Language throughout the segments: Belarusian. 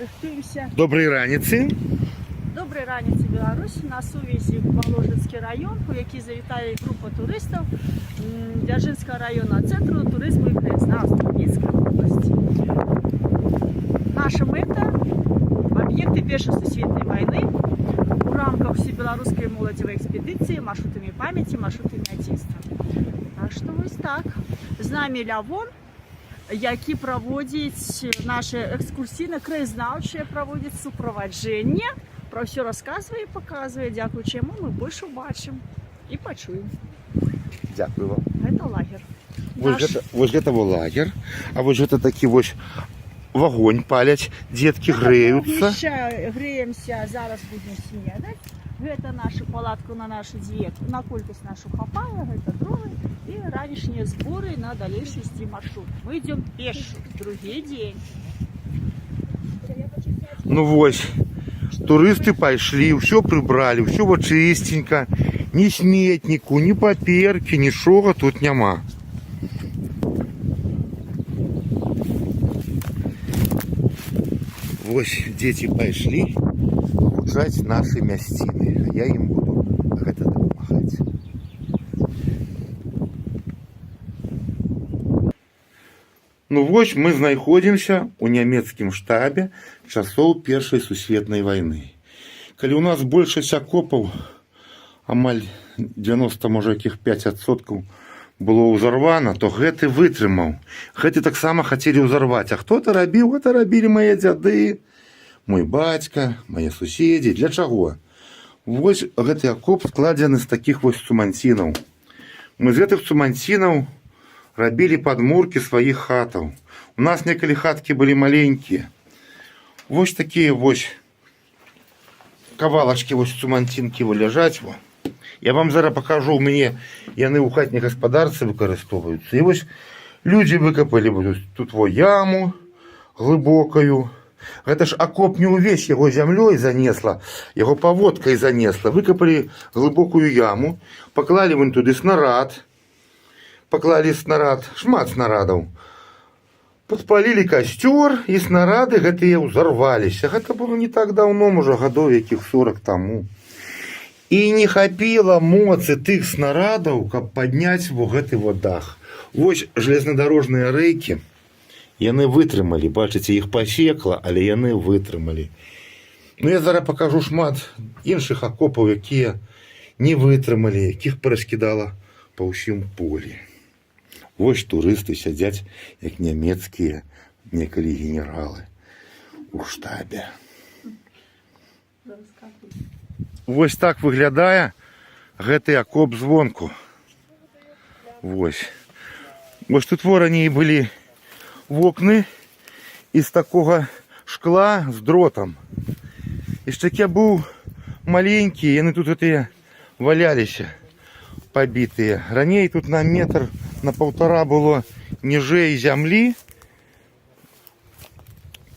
рыхтуемся. Доброй раніцы. Доброй раніцы, Беларусь. На сувязі Воложенскі район, у які завітає група туристів Дзяржынскага района Центру туризму і краєзнавства Мінської області. Наша мета – об'єкти Першої світової війни у рамках всебелорусской молодевой экспедиции маршрутами памяти, маршрутами Отечества. Так что ось так. З нами Лявон, які проводять наше екскурсійно-краєзнавче, проводять супроводження, про все розказує і показує, дякую чому ми більше бачимо і почуємо. Дякую вам. Це лагер. Вось гэта лагер, а вось гэта такі вось вогонь палять, детки греются. Греемся, зараз будемо снідати. Гэта нашу палатку на нашу дієту, на колькость нашу хапає, гэта дрова і ранішнія збори на дальнейший маршрут. Ми йдемо пешо, другий день. Ну вось, туристы пайшлі, ўсё прыбралі, ўсё вот чистенько, ні сметніку, ні паперкі, нічога тут няма. Вось дзеці пайшлі гуджаць нашы мясціны, а я ім буду гэта дапамагаць. Ну вось мы знаходзімся ў нямецкім штабе часоў Першай сусветнай вайны. Калі ў нас большасць акопаў, амаль 90, можа якіх 5% было ўзарвана, то гэты вытрымаў. Гэты таксама хацелі ўзарваць. А хто это рабіў? Гэта рабілі мае дзяды, мой бацька, мае суседзі. Для чаго? Вось гэты акоп складзены з такіх вось цуманцінаў. Мы з гэтых цуманцінаў рабілі падмуркі сваіх хатаў. У нас некалі хаткі былі маленькія. Вось такія вось кавалачкі вось цуманцінкі ляжаць. Я вам зараз пакажу, у мяне яны ў хатняй гаспадарцы выкарыстоўваюцца. І вось людзі выкапалі тут яму глыбокаю. Гэта ж акоп не ўвесь яго зямлёй занесла, яго паводкай занесла. Выкапалі глыбокую яму, паклалі вон туды снарад, паклалі снарад, шмат снарадаў. Падпалілі касцёр, і снарады гэтыя ўзарваліся. Гэта было не так даўно, можа гадоў якіх 40 таму. І не хапіла моцы тых снарадаў, каб падняць во гэты вот дах. Вось жалезнадорожныя рэйкі, яны вытрымалі, бачыце, іх пасекла, але яны вытрымалі. Ну я зараз пакажу шмат іншых акопаў, якія не вытрымалі, якіх параскідала па ўсім полі. Вось турысты сядзяць, як нямецкія некалі генералы у штабе. Вось так выглядае гэты акоп звонку. Вось. Вось тут раней былі вокны из такого шкла с дротом. И такі быў маленькі, яны тут гэтыя валяліся, побитые. Раней тут на метр, на 1,5 было ніжэй зямлі.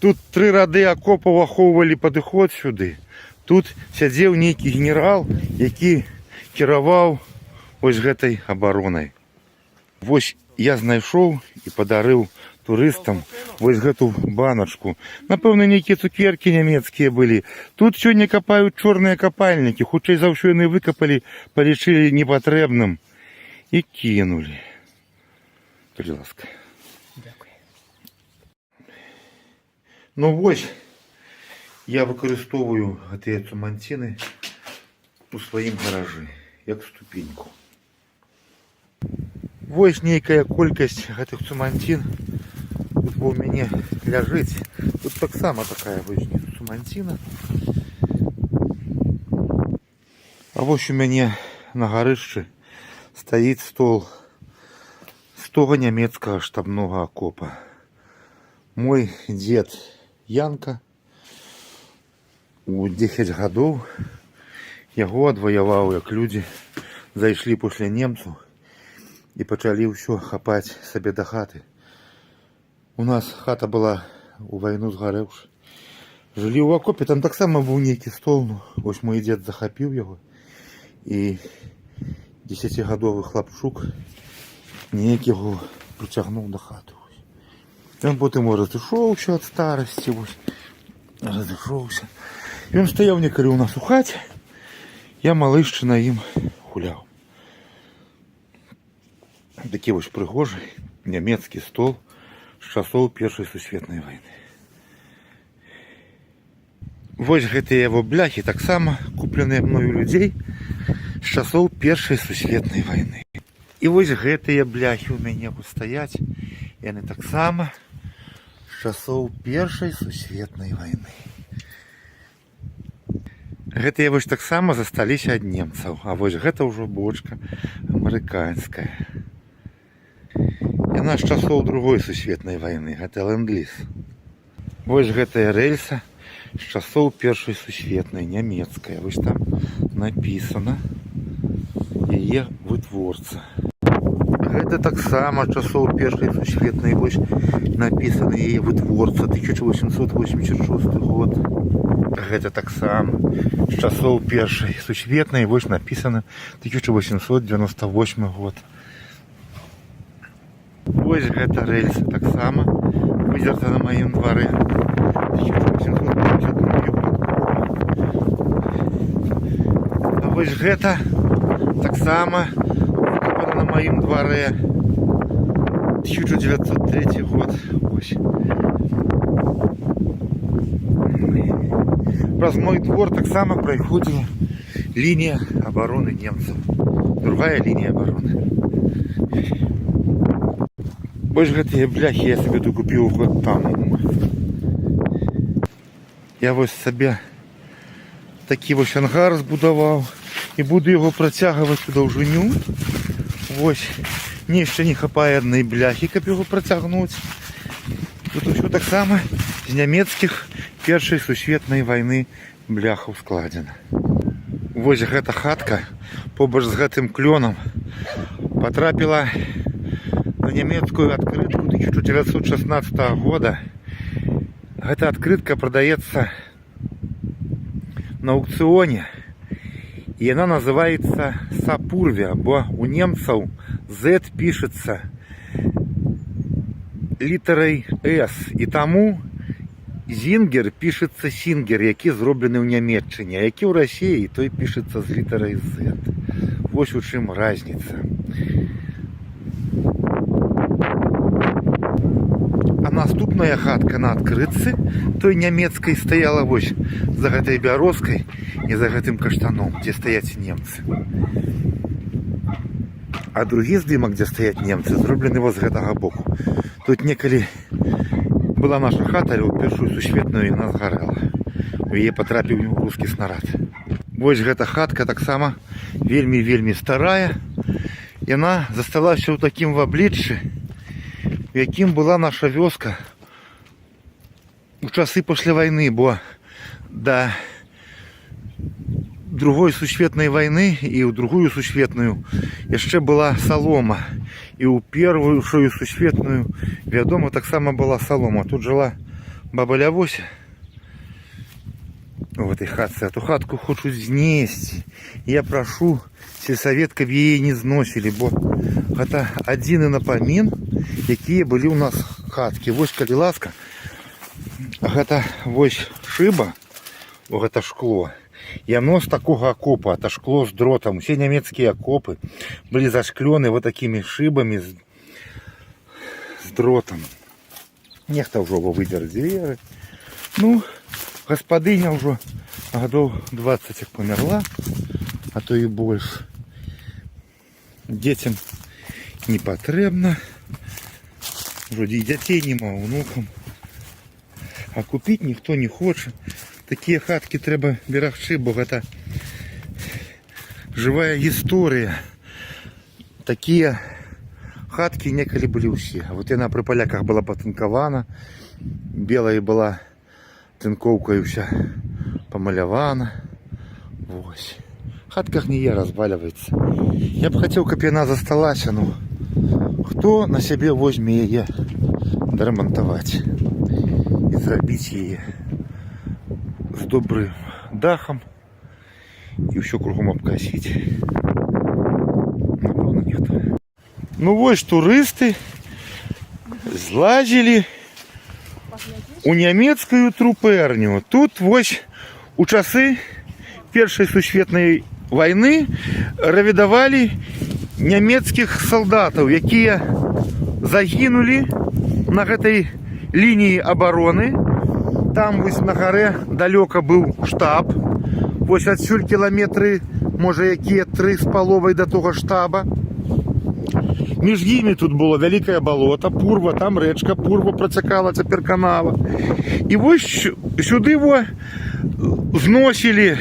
Тут 3 рады акопаў ахоўвалі падыход сюды. Тут сядзеў нейкі генерал, які кіраваў вось гэтай абаронай. Вось я знайшоў і падарыў турыстам вось гэту баначку. Напэўна, нейкія цукеркі нямецкія былі. Тут сёння капаюць чорныя капальнікі. Хутчэй за ўсё яны выкапалі, палічылі непатрэбным і кінулі. Калі ласка. Дякую. Ну вось, я выкарыстоўваю гэтыя цуманціны у сваім гаражы, як ступеньку. Вось нейкая колькасць гэтых цуманцін тут у мяне ляжыць. Тут таксама такая вось цуманціна. А вось у мяне на гарышчы стаіць стол з того нямецкага штабнога акопа. Мой дзед Янка у 10 гадоў яго адваяваў, як людзі зайшлі пасля немцаў і пачалі ўсё хапаць сабе да хаты. У нас хата была у вайну згарэўшы. Жылі ў акопе, там таксама быў нейкі стол. Вось мой дзед захапіў яго. І 10-гадовы хлапчук неяк яго прыцягнуў да хаты. Ён потым, можа, зышоўся ад старасці. разышоўся. Ён стаяў некалі ў нас у хаце. Я малышчы на ім гуляў. Такі вось прыгожы нямецкі стол з часоў Першай сусветнай вайны. Вось гэтыя яго бляхі таксама купленыя мною людзей з часоў Першай сусветнай вайны. І вось гэтыя бляхі ў мяне стаяць, яны таксама з часоў Першай сусветнай вайны. Гэтыя вось таксама засталіся ад немцаў, а вось гэта ўжо бочка амерыканская. Яна з часоў Другой сусветнай вайны, гэта ленд-ліз. Вось гэтая рэльса з часоў Першай сусветнай, нямецкая. Вось там напісана яе вытворца. Гэта таксама з часоў Першай сусветнай, вось напісана яе вытворца, 1886 год. Гэта таксама з часоў Першай сусветнай, вось напісана 1898 год. Вось гэта рэльса таксама выдзерта на маім двары 1852 год. А вось гэта таксама выкопана на маім двары 1903 год. Ось. Праз мой двор таксама праходзіла лінія абароны немцаў. Другая лінія абароны. Вось гэтыя бляхі я сабе тут купіў год таму. Я вось сабе такі вось ангар збудаваў і буду яго працягваць у даўжыню. Вось, мне яшчэ не хапае адной бляхі, каб яго працягнуць. Тут усё таксама з нямецкіх Першай сусветнай вайны бляхаў складзена. Вось гэта хатка побач з гэтым клёнам патрапіла на нямецкую адкрытку 1916 года. Гэта адкрытка прадаецца на аукцыёне. І яна называецца Сапурве, бо у немцаў Z пішецца літарай S. І таму Зінгер пішецца Сінгер, які зроблены ў Нямецчыне, а які ў Расіі, той пішецца з літарай Z. Вось у чым разніца. А наступная хатка на адкрытцы той нямецкай стаяла вось за гэтай бярозкай і за гэтым каштаном, дзе стаяць немцы. А другі здымак, дзе стаяць немцы, зроблены вось з гэтага боку. Тут некалі была наша хата, але ў Першую сусветную яна згарэла. У яе патрапіў рускі снарад. Вось гэта хатка таксама вельмі старая. Яна засталася ў такім абліччы, у якім была наша вёска у часы пасля вайны, бо да Другой сусветнай вайны і ў Другую сусветную яшчэ была салома. І ў Першую сусветную, вядома, таксама была салома. Тут жыла баба Лявося у гэтай хатцы. А ту хатку хочуць знесці. Я прашу сельсавет, каб яе не зносілі, бо гэта адзіны напамін, якія былі ў нас хаткі. Вось, калі ласка, гэта вось шыба, гэта шкло. Яно з такога акопа, это шкло з дротам. Усе нямецкія акопы былі зашклёны вот такімі шыбамі з дротам. Нехта ўжо выдзер дзверы. Ну, гаспадыня ўжо гадоў 20 як памерла, а то і больш. Дзецям не патрэбна. Ужо і дзяцей нема, унукам. А купіць ніхто не хоча. Такія хаткі трэба берагчы, бо гэта жывая гісторыя. Такія хаткі некалі былі ўсе. Вот яна пры паляках была патынкавана, белая была тынкоўкай уся памалявана. Вось. Хатка гніе, разваліваецца. Я б хацеў, каб яна засталася, ну хто на сябе возьме яе дарамантаваць і зрабіць яе з добрым дахам і ўсё кругом абкасіць. Напэўна, ніхто. Ну вось турысты злазілі. Паглядзіш? у нямецкую трупэрню. Тут вось у часы Першай сусветнай вайны равідавалі нямецкіх салдатаў, якія загінулі на гэтай лініі абароны. Там вось на гарэ далёка быў штаб. Вось адсюль кіламетры, можа, якія 3,5 да того штаба. Між імі тут было вялікае балота, Пурва, там рэчка Пурва працякала, цяпер канава. І вось сюды зносілі,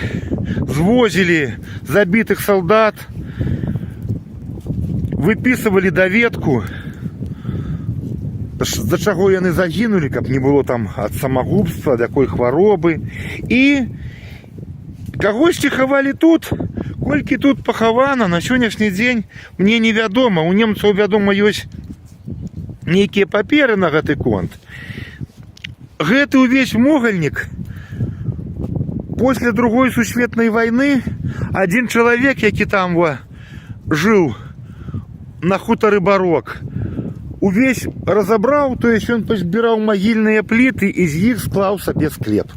звозілі забітых салдат, выпісывалі даведку, за чаго яны загінулі, каб не было там ад самагубства, ад якой хваробы. І кагосьці хавалі тут. Колькі тут пахавана на сённяшні дзень, мне невядома. У немцаў, вядома, ёсць нейкія паперы на гэты конт. Гэты ўвесь могільнік пасля Другой сусветнай вайны адзін чалавек, які там жыў на хутары Барок, увесь разабраў, то есть ён пазбіраў магільныя пліты і з іх склаў сабе склеп.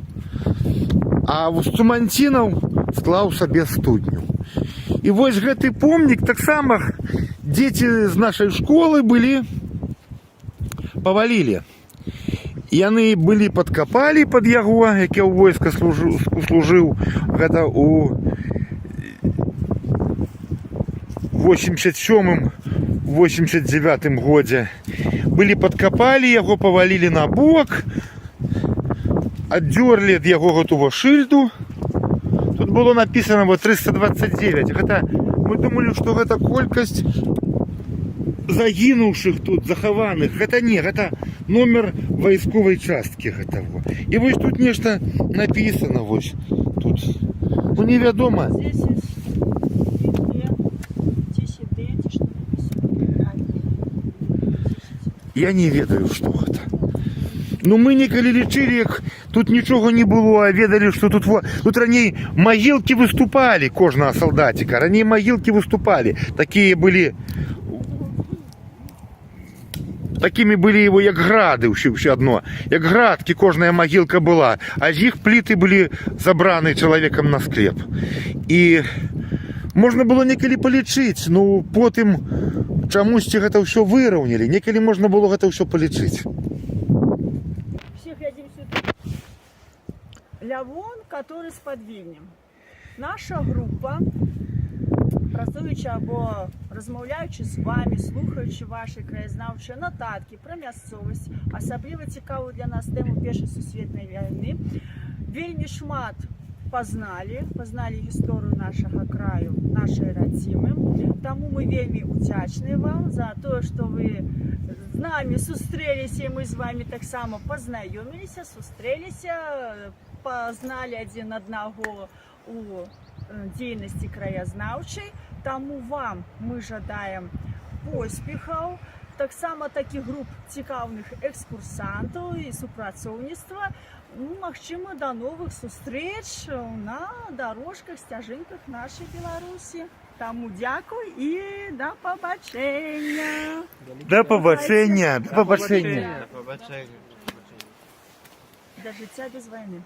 А з цуманцінаў склаў сабе студню. І вось гэты помнік таксама дзеці з нашай школы павалілі. Яны былі падкапалі пад яго, які ў войска служыў, гэта у 87-89 годзе. Былі падкапалі яго, павалілі на бок, аддзёрлі ад яго гэтага шыльду. Тут было написано 329. Гэта, мы думали, што гэта колькасць загінуўшых тут, захаваных. Гэта не, гэта номер вайсковай часткі гэтага. І вось тут нешта написано, вось тут. Ну, невядома. Я не ведаю, што гэта. Ну, мы некалі лічылі, як тут нічога не было, а ведалі, што тут раней магілкі выступалі кожнага салдаціка. Раней магілкі выступалі. Такімі былі его, як грады, ўсё адно. Як градкі кожная магілка была. А з іх пліты былі забраны чалавекам на склеп. І можна было некалі палічыць, ну, потым чамусьці гэта ўсё выраўнялі. Некалі можна было гэта ўсё палічыць. Лявон, который с подвільнем. Наша група, працуючи або розмовляючи з вами, слухаючи ваші краєзнавчі нотатки про місцевість, особливо цікаву для нас тему Першої сусветної війни, вельми шмат познали історію нашого краю, нашої родини. Тому ми вельми вдячні вам за те, що ви з нами зустрілися, і ми з вами так само познайомилися, зустрілися, познали один одного у діяльності краєзнавчої. Тому вам ми жадаємо поспіхів, так само таких груп цікавих екскурсантів і супрацовництва. Ну, можливо, до нових зустріч на дорожках, стежинках нашої Білорусі. Тому дякую і до побачення. До побачення. До побачення. До життя без війни.